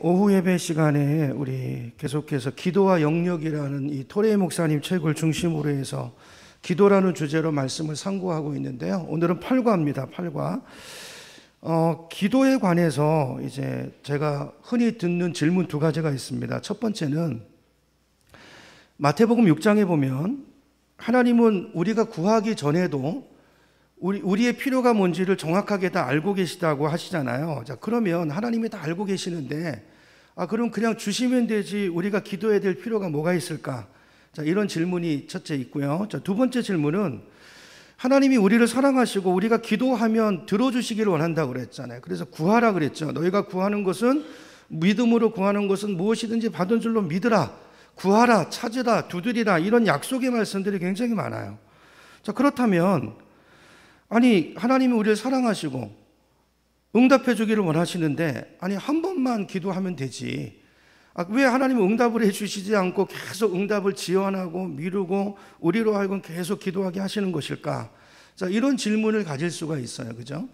오후 예배 시간에 우리 계속해서 기도와 영역이라는 이 토레이 목사님 책을 중심으로 해서 기도라는 주제로 말씀을 상고하고 있는데요. 오늘은 8과입니다. 8과. 기도에 관해서 이제 제가 흔히 듣는 질문 두 가지가 있습니다. 첫 번째는 마태복음 6장에 보면 하나님은 우리가 구하기 전에도 우리의 필요가 뭔지를 정확하게 다 알고 계시다고 하시잖아요. 자, 그러면 하나님이 다 알고 계시는데, 그럼 그냥 주시면 되지 우리가 기도해야 될 필요가 뭐가 있을까? 자, 이런 질문이 첫째 있고요. 자, 두 번째 질문은 하나님이 우리를 사랑하시고 우리가 기도하면 들어주시기를 원한다고 그랬잖아요. 그래서 구하라 그랬죠. 너희가 구하는 것은 믿음으로 구하는 것은 무엇이든지 받은 줄로 믿으라. 구하라, 찾으라, 두드리라, 이런 약속의 말씀들이 굉장히 많아요. 자, 그렇다면 하나님이 우리를 사랑하시고 응답해 주기를 원하시는데 한 번만 기도하면 되지, 왜 하나님은 응답을 해 주시지 않고 계속 응답을 지연하고 미루고 우리로 하여금 계속 기도하게 하시는 것일까? 자, 이런 질문을 가질 수가 있어요. 그죠?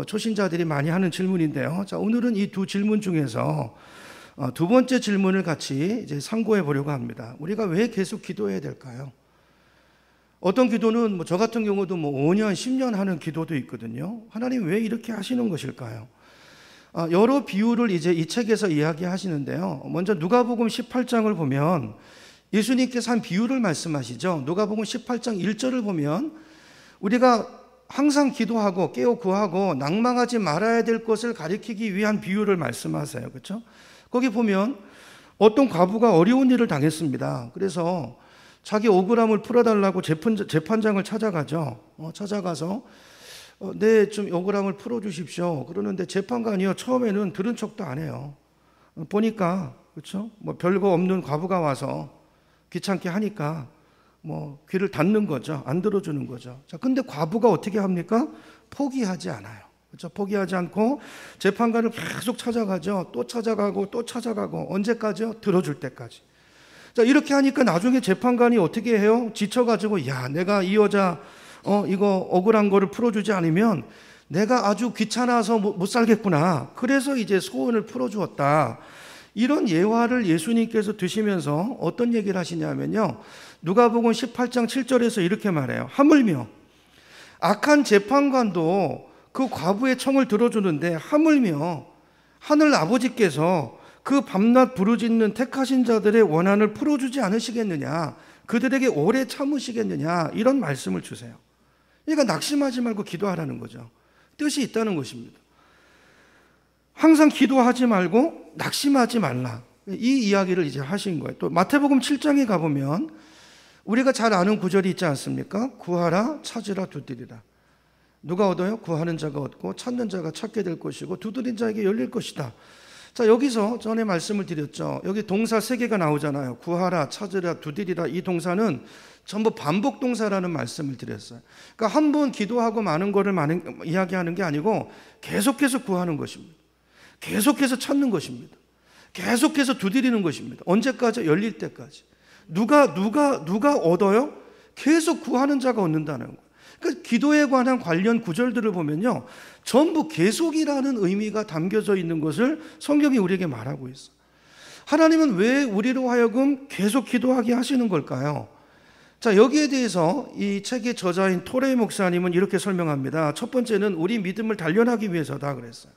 초신자들이 많이 하는 질문인데요. 자, 오늘은 이 두 질문 중에서 두 번째 질문을 같이 이제 상고해 보려고 합니다. 우리가 왜 계속 기도해야 될까요? 어떤 기도는 저 같은 경우도 5년, 10년 하는 기도도 있거든요. 하나님 왜 이렇게 하시는 것일까요? 여러 비유를 이제 이 책에서 이야기하시는데요. 먼저 누가복음 18장을 보면 예수님께서 한 비유를 말씀하시죠. 누가복음 18장 1절을 보면 우리가 항상 기도하고 깨어 구하고 낭망하지 말아야 될 것을 가리키기 위한 비유를 말씀하세요. 그렇죠? 거기 보면 어떤 과부가 어려운 일을 당했습니다. 그래서 자기 억울함을 풀어달라고 재판장을 찾아가죠. 찾아가서 네, 좀 억울함을 풀어주십시오. 그러는데 재판관이요, 처음에는 들은 척도 안 해요. 보니까 그렇죠? 별거 없는 과부가 와서 귀찮게 하니까 귀를 닫는 거죠. 안 들어주는 거죠. 자, 근데 과부가 어떻게 합니까? 포기하지 않아요. 그렇죠? 포기하지 않고 재판관을 계속 찾아가죠. 또 찾아가고 또 찾아가고, 언제까지요? 들어줄 때까지. 자, 이렇게 하니까 나중에 재판관이 어떻게 해요? 지쳐가지고, 내가 이 여자 이거 억울한 거를 풀어주지 않으면 내가 아주 귀찮아서 못 살겠구나. 그래서 이제 소원을 풀어주었다. 이런 예화를 예수님께서 드시면서 어떤 얘기를 하시냐면요, 누가복음 18장 7절에서 이렇게 말해요. 하물며 악한 재판관도 그 과부의 청을 들어주는데 하물며 하늘 아버지께서 그 밤낮 부르짖는 택하신 자들의 원한을 풀어주지 않으시겠느냐, 그들에게 오래 참으시겠느냐, 이런 말씀을 주세요. 그러니까 낙심하지 말고 기도하라는 거죠. 뜻이 있다는 것입니다. 항상 기도하지 말고 낙심하지 말라, 이 이야기를 이제 하신 거예요. 또 마태복음 7장에 가보면 우리가 잘 아는 구절이 있지 않습니까? 구하라, 찾으라, 두드리라. 누가 얻어요? 구하는 자가 얻고 찾는 자가 찾게 될 것이고 두드린 자에게 열릴 것이다. 자, 여기서 전에 말씀을 드렸죠. 여기 동사 3개가 나오잖아요. 구하라, 찾으라, 두드리라. 이 동사는 전부 반복 동사라는 말씀을 드렸어요. 그러니까 한 번 기도하고 많은 거를 이야기하는 게 아니고 계속해서 구하는 것입니다. 계속해서 찾는 것입니다. 계속해서 두드리는 것입니다. 언제까지? 열릴 때까지. 누가 얻어요? 계속 구하는 자가 얻는다는 거예요. 그러니까 기도에 관한 관련 구절들을 보면요, 전부 계속이라는 의미가 담겨져 있는 것을 성경이 우리에게 말하고 있어요. 하나님은 왜 우리로 하여금 계속 기도하게 하시는 걸까요? 자, 여기에 대해서 이 책의 저자인 토레이 목사님은 이렇게 설명합니다. 첫 번째는 우리 믿음을 단련하기 위해서다 그랬어요.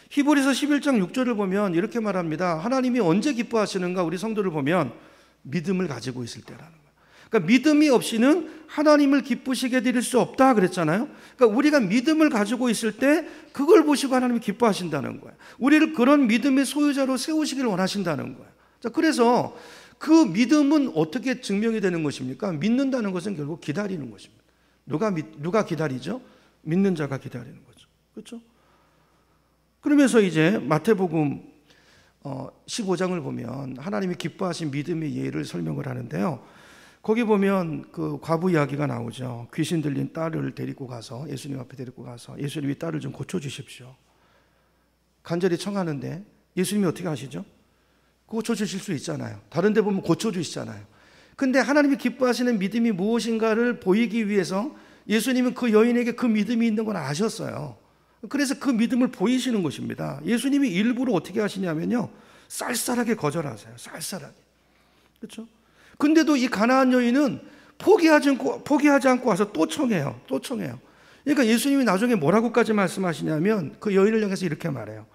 히브리서 11장 6절을 보면 이렇게 말합니다. 하나님이 언제 기뻐하시는가? 우리 성도를 보면 믿음을 가지고 있을 때라는 거예요. 그러니까 믿음이 없이는 하나님을 기쁘시게 드릴 수 없다 그랬잖아요. 그러니까 우리가 믿음을 가지고 있을 때 그걸 보시고 하나님이 기뻐하신다는 거예요. 우리를 그런 믿음의 소유자로 세우시기를 원하신다는 거예요. 자, 그래서 그 믿음은 어떻게 증명이 되는 것입니까? 믿는다는 것은 결국 기다리는 것입니다. 누가 기다리죠? 믿는 자가 기다리는 거죠. 그렇죠? 그러면서 이제 마태복음 15장을 보면 하나님이 기뻐하신 믿음의 예를 설명을 하는데요. 거기 보면 그 과부 이야기가 나오죠. 귀신 들린 딸을 데리고 가서 예수님 앞에 데리고 가서 예수님이 딸을 좀 고쳐주십시오. 간절히 청하는데 예수님이 어떻게 하시죠? 고쳐주실 수 있잖아요. 다른 데 보면 고쳐주시잖아요. 근데 하나님이 기뻐하시는 믿음이 무엇인가를 보이기 위해서 예수님은 그 여인에게 그 믿음이 있는 걸 아셨어요. 그래서 그 믿음을 보이시는 것입니다. 예수님이 일부러 어떻게 하시냐면요, 쌀쌀하게 거절하세요. 쌀쌀하게. 그렇죠? 근데도 이 가나안 여인은 포기하지 않고 와서 또 청해요. 또 청해요. 그러니까 예수님이 나중에 뭐라고까지 말씀하시냐면 그 여인을 향해서 이렇게 말해요.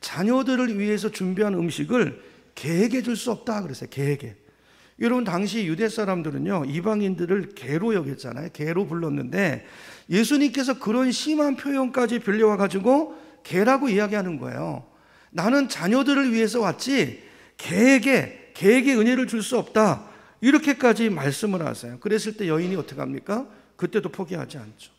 자녀들을 위해서 준비한 음식을 개에게 줄 수 없다 그랬어요. 개에게. 여러분, 당시 유대 사람들은요, 이방인들을 개로 여겼잖아요. 개로 불렀는데 예수님께서 그런 심한 표현까지 빌려와가지고 개라고 이야기하는 거예요. 나는 자녀들을 위해서 왔지 개에게 은혜를 줄 수 없다, 이렇게까지 말씀을 하세요. 그랬을 때 여인이 어떻게 합니까? 그때도 포기하지 않죠.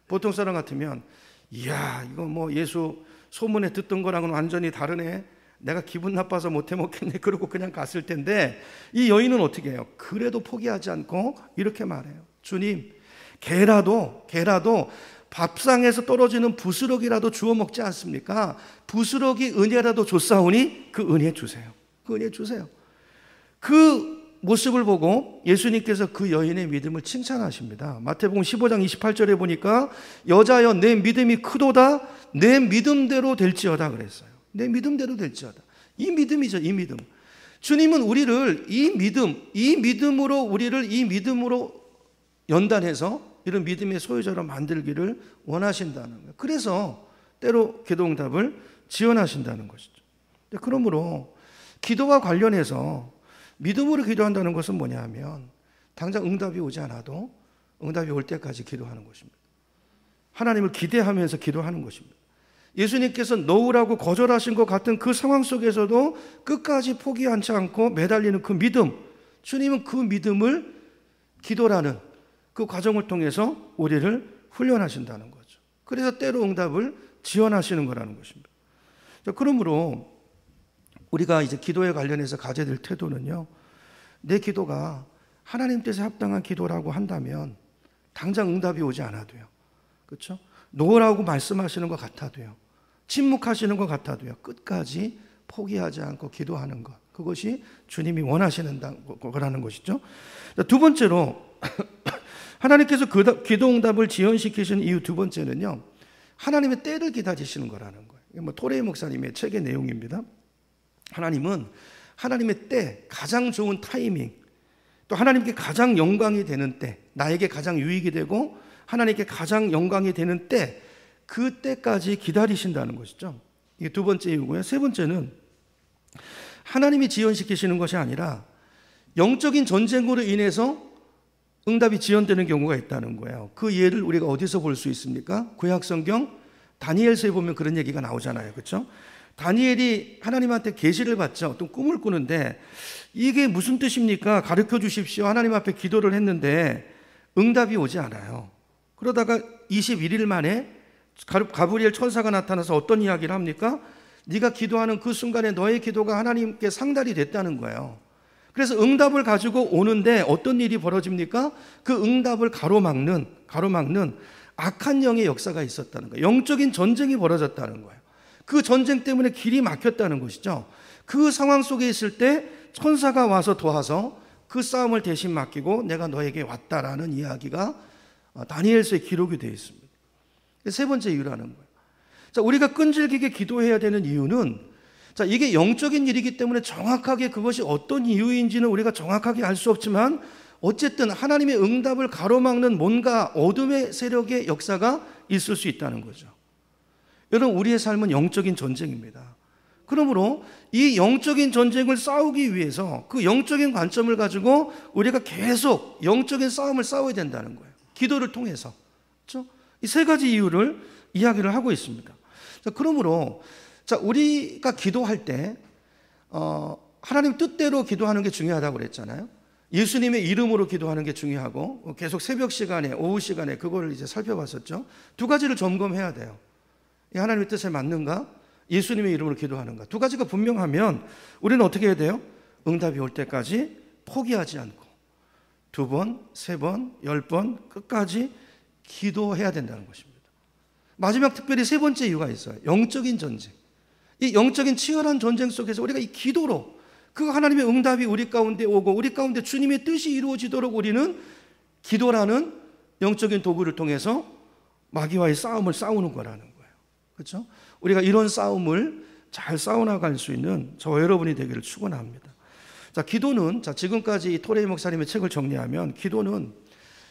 보통 사람 같으면 이야, 이거 뭐 예수 소문에 듣던 거랑은 완전히 다르네, 내가 기분 나빠서 못해 먹겠네, 그러고 그냥 갔을 텐데, 이 여인은 어떻게 해요? 그래도 포기하지 않고 이렇게 말해요. 주님, 개라도 밥상에서 떨어지는 부스러기라도 주워 먹지 않습니까? 부스러기 은혜라도 줬사오니 그 은혜 주세요. 그 은혜 주세요. 그 모습을 보고 예수님께서 그 여인의 믿음을 칭찬하십니다. 마태복음 15장 28절에 보니까 여자여 내 믿음이 크도다, 내 믿음대로 될지어다 그랬어요. 내 믿음대로 될지어다. 이 믿음이죠. 이 믿음. 주님은 우리를 이 믿음으로 연단해서 이런 믿음의 소유자로 만들기를 원하신다는 거예요. 그래서 때로 기도응답을 지원하신다는 것이죠. 그러므로 기도와 관련해서 믿음으로 기도한다는 것은 뭐냐 하면 당장 응답이 오지 않아도 응답이 올 때까지 기도하는 것입니다. 하나님을 기대하면서 기도하는 것입니다. 예수님께서 놓으라고 거절하신 것 같은 그 상황 속에서도 끝까지 포기하지 않고 매달리는 그 믿음, 주님은 그 믿음을 기도라는 그 과정을 통해서 우리를 훈련하신다는 거죠. 그래서 때로 응답을 지원하시는 거라는 것입니다. 그러므로 우리가 이제 기도에 관련해서 가져야 될 태도는요, 내 기도가 하나님 뜻에 합당한 기도라고 한다면 당장 응답이 오지 않아도요, 그렇죠? 놓으라고 말씀하시는 것 같아도요, 침묵하시는 것 같아도요, 끝까지 포기하지 않고 기도하는 것, 그것이 주님이 원하시는 거라는 것이죠. 두 번째로 하나님께서 기도 응답을 지연시키시는 이유 두 번째는요, 하나님의 때를 기다리시는 거라는 거예요. 이게 뭐 토레이 목사님의 책의 내용입니다. 하나님은 하나님의 때, 가장 좋은 타이밍, 또 하나님께 가장 영광이 되는 때, 나에게 가장 유익이 되고 하나님께 가장 영광이 되는 때, 그 때까지 기다리신다는 것이죠. 이게 두 번째 이유고요. 세 번째는 하나님이 지연시키시는 것이 아니라 영적인 전쟁으로 인해서 응답이 지연되는 경우가 있다는 거예요. 그 예를 우리가 어디서 볼 수 있습니까? 구약성경 다니엘서에 보면 그런 얘기가 나오잖아요. 그렇죠? 다니엘이 하나님한테 계시를 받죠. 어떤 꿈을 꾸는데 이게 무슨 뜻입니까? 가르쳐 주십시오. 하나님 앞에 기도를 했는데 응답이 오지 않아요. 그러다가 21일 만에 가브리엘 천사가 나타나서 어떤 이야기를 합니까? 네가 기도하는 그 순간에 너의 기도가 하나님께 상달이 됐다는 거예요. 그래서 응답을 가지고 오는데 어떤 일이 벌어집니까? 그 응답을 가로막는 악한 영의 역사가 있었다는 거예요. 영적인 전쟁이 벌어졌다는 거예요. 그 전쟁 때문에 길이 막혔다는 것이죠. 그 상황 속에 있을 때 천사가 와서 도와서 그 싸움을 대신 맡기고 내가 너에게 왔다라는 이야기가 다니엘서에 기록이 되어 있습니다. 세 번째 이유라는 거예요. 자, 우리가 끈질기게 기도해야 되는 이유는, 자, 이게 영적인 일이기 때문에 정확하게 그것이 어떤 이유인지는 우리가 정확하게 알 수 없지만 어쨌든 하나님의 응답을 가로막는 뭔가 어둠의 세력의 역사가 있을 수 있다는 거죠. 여러분, 우리의 삶은 영적인 전쟁입니다. 그러므로 이 영적인 전쟁을 싸우기 위해서 그 영적인 관점을 가지고 우리가 계속 영적인 싸움을 싸워야 된다는 거예요. 기도를 통해서. 그렇죠? 이 세 가지 이유를 이야기를 하고 있습니다. 자, 그러므로 자, 우리가 기도할 때 하나님 뜻대로 기도하는 게 중요하다고 그랬잖아요. 예수님의 이름으로 기도하는 게 중요하고 계속 새벽 시간에, 오후 시간에 그걸 이제 살펴봤었죠. 두 가지를 점검해야 돼요. 하나님의 뜻에 맞는가? 예수님의 이름으로 기도하는가? 두 가지가 분명하면 우리는 어떻게 해야 돼요? 응답이 올 때까지 포기하지 않고 2번, 3번, 10번 끝까지 기도해야 된다는 것입니다. 마지막 특별히 세 번째 이유가 있어요. 영적인 전쟁. 이 영적인 치열한 전쟁 속에서 우리가 이 기도로 그 하나님의 응답이 우리 가운데 오고 우리 가운데 주님의 뜻이 이루어지도록 우리는 기도라는 영적인 도구를 통해서 마귀와의 싸움을 싸우는 거라는 거예요. 그렇죠? 우리가 이런 싸움을 잘 싸워나갈 수 있는 저와 여러분이 되기를 축원합니다. 자, 기도는 지금까지 토레이 목사님의 책을 정리하면 기도는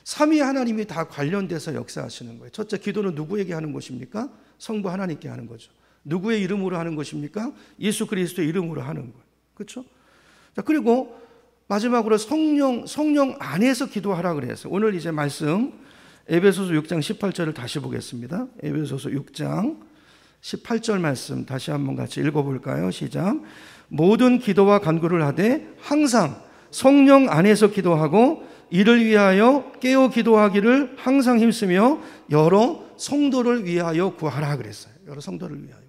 삼위 하나님이 다 관련돼서 역사하시는 거예요. 첫째, 기도는 누구에게 하는 것입니까? 성부 하나님께 하는 거죠. 누구의 이름으로 하는 것입니까? 예수 그리스도의 이름으로 하는 거예요. 그렇죠? 자, 그리고 마지막으로 성령 안에서 기도하라 그래서 오늘 이제 말씀 에베소서 6장 18절을 다시 보겠습니다. 에베소서 6장 18절 말씀 다시 한번 같이 읽어볼까요? 시작. 모든 기도와 간구를 하되 항상 성령 안에서 기도하고 이를 위하여 깨어 기도하기를 항상 힘쓰며 여러 성도를 위하여 구하라 그랬어요. 여러 성도를 위하여.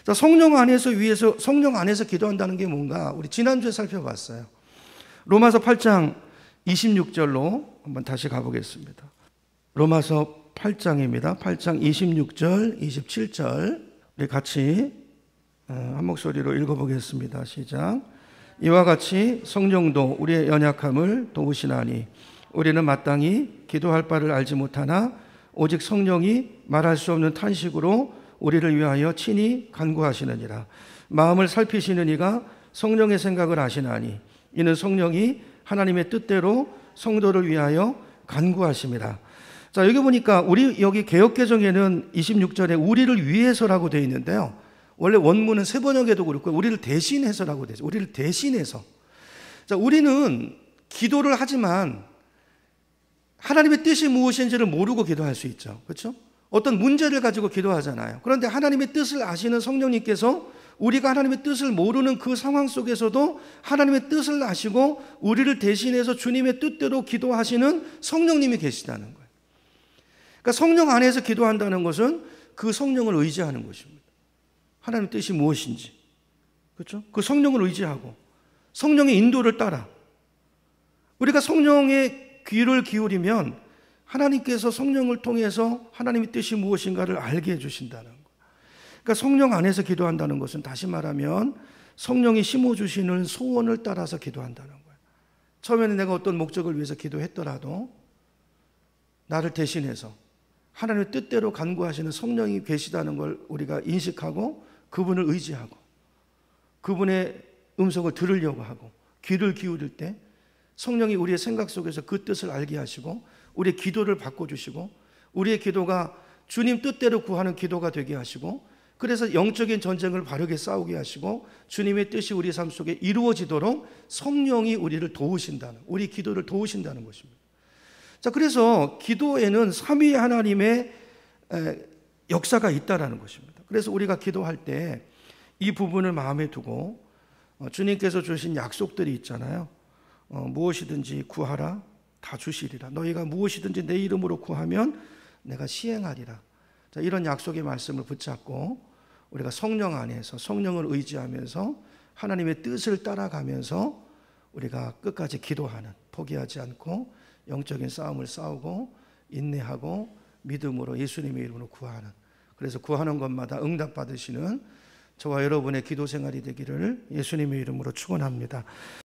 자, 성령 안에서 기도한다는 게 뭔가 우리 지난주에 살펴봤어요. 로마서 8장 26절로 한번 다시 가보겠습니다. 로마서 8장입니다. 8장 26절, 27절 우리 같이 한 목소리로 읽어보겠습니다. 시작. 이와 같이 성령도 우리의 연약함을 도우시나니 우리는 마땅히 기도할 바를 알지 못하나 오직 성령이 말할 수 없는 탄식으로 우리를 위하여 친히 간구하시느니라. 마음을 살피시는 이가 성령의 생각을 아시나니 이는 성령이 하나님의 뜻대로 성도를 위하여 간구하심이라. 자, 여기 보니까 우리 여기 개역개정에는 26절에 우리를 위해서라고 되어 있는데요. 원래 원문은 세번역에도 그렇고 우리를 대신해서라고 되죠. 우리를 대신해서. 자, 우리는 기도를 하지만 하나님의 뜻이 무엇인지를 모르고 기도할 수 있죠. 그렇죠? 어떤 문제를 가지고 기도하잖아요. 그런데 하나님의 뜻을 아시는 성령님께서 우리가 하나님의 뜻을 모르는 그 상황 속에서도 하나님의 뜻을 아시고 우리를 대신해서 주님의 뜻대로 기도하시는 성령님이 계시다는 거예요. 그러니까 성령 안에서 기도한다는 것은 그 성령을 의지하는 것입니다. 하나님의 뜻이 무엇인지, 그렇죠? 그 성령을 의지하고 성령의 인도를 따라 우리가 성령의 귀를 기울이면 하나님께서 성령을 통해서 하나님의 뜻이 무엇인가를 알게 해주신다는 거예요. 그러니까 성령 안에서 기도한다는 것은 다시 말하면 성령이 심어주시는 소원을 따라서 기도한다는 거예요. 처음에는 내가 어떤 목적을 위해서 기도했더라도 나를 대신해서 하나님의 뜻대로 간구하시는 성령이 계시다는 걸 우리가 인식하고 그분을 의지하고 그분의 음성을 들으려고 하고 귀를 기울일 때 성령이 우리의 생각 속에서 그 뜻을 알게 하시고 우리의 기도를 바꿔주시고 우리의 기도가 주님 뜻대로 구하는 기도가 되게 하시고 그래서 영적인 전쟁을 바르게 싸우게 하시고 주님의 뜻이 우리 삶 속에 이루어지도록 성령이 우리를 도우신다는, 우리 기도를 도우신다는 것입니다. 자, 그래서 기도에는 삼위 하나님의 역사가 있다라는 것입니다. 그래서 우리가 기도할 때 이 부분을 마음에 두고 주님께서 주신 약속들이 있잖아요. 무엇이든지 구하라 다 주시리라. 너희가 무엇이든지 내 이름으로 구하면 내가 시행하리라. 자, 이런 약속의 말씀을 붙잡고 우리가 성령 안에서 성령을 의지하면서 하나님의 뜻을 따라가면서 우리가 끝까지 기도하는, 포기하지 않고 영적인 싸움을 싸우고 인내하고 믿음으로 예수님의 이름으로 구하는, 그래서 구하는 것마다 응답받으시는 저와 여러분의 기도 생활이 되기를 예수님의 이름으로 축원합니다.